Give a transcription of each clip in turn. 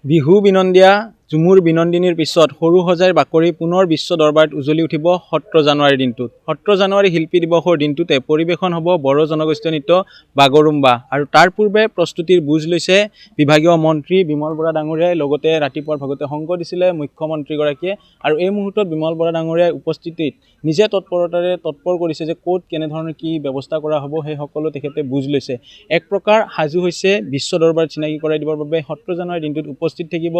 বিহু বিনন্দিয়া ঝুমুৰ বিনন্দিনীৰ পিছত সৰু সজাইৰ বাকৰি পুনৰ বিশ্ব দৰবাৰত উজ্বলি উঠিব 17 জানুৱাৰীৰ দিনটোত। 17 জানুৱাৰী শিল্পী দিৱসৰ দিনটোতে পৰিৱেশন হ'ব বড়ো জনগোষ্ঠীয় নৃত্য বাগৰুম্বা আৰু তাৰ পূৰ্বে প্ৰস্তুতিৰ বুজ লৈছে বিভাগীয় মন্ত্ৰী বিমল বৰা ডাঙৰীয়াই। লগতে ৰাতিপুৱাৰ ভাগতে সংগ দিছিলে মুখ্যমন্ত্ৰীগৰাকীয়ে আৰু এই মুহূৰ্তত বিমল বৰা ডাঙৰীয়াই উপস্থিতিত নিজে তৎপৰ কৰিছে যে ক'ত কেনেধৰণৰ কি ব্যৱস্থা কৰা হ'ব সেই সকলো তেখেতে বুজ লৈছে। এক প্ৰকাৰ সাজু হৈছে বিশ্ব দৰবাৰত চিনাকি কৰাই দিবৰ বাবে 17 জানুৱাৰীৰ দিনটোত উপস্থিত থাকিব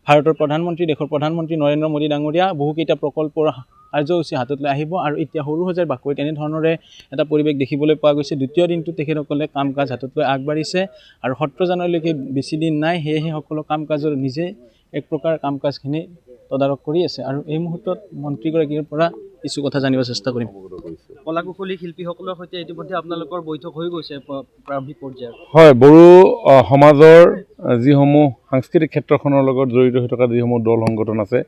ভাৰতৰ প্ৰধানমন্ত্ৰী, দেশৰ প্ৰধানমন্ত্ৰী নৰেন্দ্ৰ মোদী ডাঙৰীয়া। বহুকেইটা প্ৰকল্পৰ কাৰ্যসূচী হাতত লৈ আহিব আৰু এতিয়া সৰু সজাইৰ বাকৰিত এনেধৰণৰে এটা পৰিৱেশ দেখিবলৈ পোৱা গৈছে। দ্বিতীয় দিনটো তেখেতসকলে কাম কাজ হাতত লৈ আগবাঢ়িছে আৰু 17 জানুৱাৰীলৈকে বেছি দিন নাই, সেয়েহে সকলো কাম কাজৰ নিজে এক প্ৰকাৰ কাম কাজখিনি তদাৰক কৰি আছে আৰু এই মুহূৰ্তত মন্ত্ৰীগৰাকীৰ পৰা কিছু কথা জানিব চেষ্টা কৰিম। কলাকুশলী শিল্পীসকলৰ সৈতে ইতিমধ্যে আপোনালোকৰ বৈঠক হৈ গৈছে প্ৰাৰম্ভিক পৰ্যায়ত। হয়, বড়ো সমাজৰ যিসমূহ সাংস্কৃতিক ক্ষেত্ৰখনৰ লগত জড়িত হৈ থকা যিসমূহ দল সংগঠন আছে,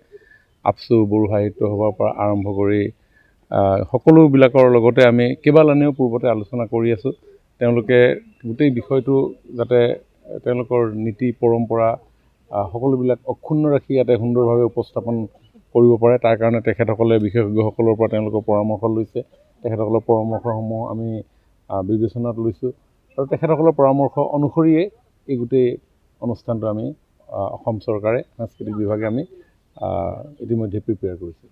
আপচু বড়ো সাহিত্য সভাৰ পৰা আৰম্ভ কৰি সকলোবিলাকৰ লগতে আমি কেইবালানিও পূৰ্বতে আলোচনা কৰি আছোঁ। তেওঁলোকে গোটেই বিষয়টো যাতে তেওঁলোকৰ নীতি পৰম্পৰা সকলোবিলাক অক্ষুণ্ণ ৰাখি ইয়াতে সুন্দৰভাৱে উপস্থাপন কৰিব পাৰে, তাৰ কাৰণে তেখেতসকলে বিশেষজ্ঞসকলৰ পৰা তেওঁলোকৰ পৰামৰ্শ লৈছে। তেখেতসকলৰ পৰামৰ্শসমূহ আমি বিবেচনাত লৈছোঁ আৰু তেখেতসকলৰ পৰামৰ্শ অনুসৰিয়ে এই গোটেই অনুষ্ঠানটো আমি অসম চৰকাৰে সাংস্কৃতিক বিভাগে আমি ইতিমধ্যে প্ৰিপেয়াৰ কৰিছোঁ।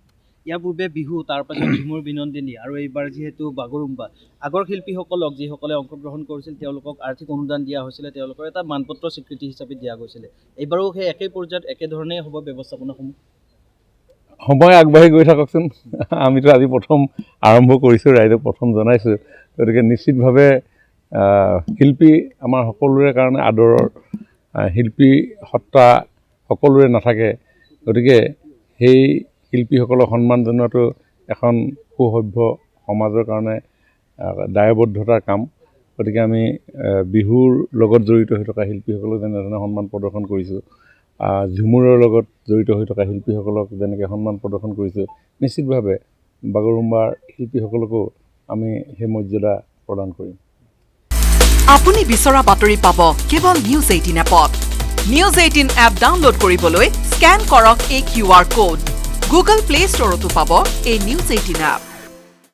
ইয়াৰ পূৰ্বে বিহু, তাৰপাছত ঝুমুৰ বিনন্দিনী আৰু এইবাৰ যিহেতু বাগৰুম্বা, আগৰ শিল্পীসকলক যিসকলে অংশগ্ৰহণ কৰিছিল তেওঁলোকক আৰ্থিক অনুদান দিয়া হৈছিলে, তেওঁলোকৰ এটা মানপত্ৰ স্বীকৃতি হিচাপে দিয়া গৈছিলে। এইবাৰো সেই একেই পৰ্যায়ত একেধৰণেই হ'ব ব্যৱস্থাপনাসমূহ। সময় আগবাঢ়ি গৈ থাককচোন, আমিতো আজি প্ৰথম আৰম্ভ কৰিছোঁ, ৰাইজক প্ৰথম জনাইছোঁ। গতিকে নিশ্চিতভাৱে শিল্পী আমাৰ সকলোৰে কাৰণে আদৰৰ, শিল্পী সত্তা সকলোৰে নাথাকে। গতিকে সেই শিল্পীসকলক সন্মান জনোৱাটো এখন সুসভ্য সমাজৰ কাৰণে দায়বদ্ধতাৰ কাম। গতিকে আমি বিহুৰ লগত জড়িত হৈ থকা শিল্পীসকলক যেনেধৰণে সন্মান প্ৰদৰ্শন কৰিছোঁ, ঝুমুৰৰ লগত জড়িত হৈ থকা শিল্পীসকলক যেনেকৈ সন্মান প্ৰদৰ্শন কৰিছোঁ, নিশ্চিতভাৱে বাগৰুম্বাৰ শিল্পীসকলকো আমি সেই মৰ্যাদা প্ৰদান কৰিম। আপুনি বিচৰা বাতৰি পাব কেৱল নিউজ 18 এপত। নিউজ 18 এপ ডাউনলোড কৰিবলৈ স্কেন কৰক এই QR কোড। গুগল প্লে ষ্টৰতো পাব এই নিউজ 18 এপ।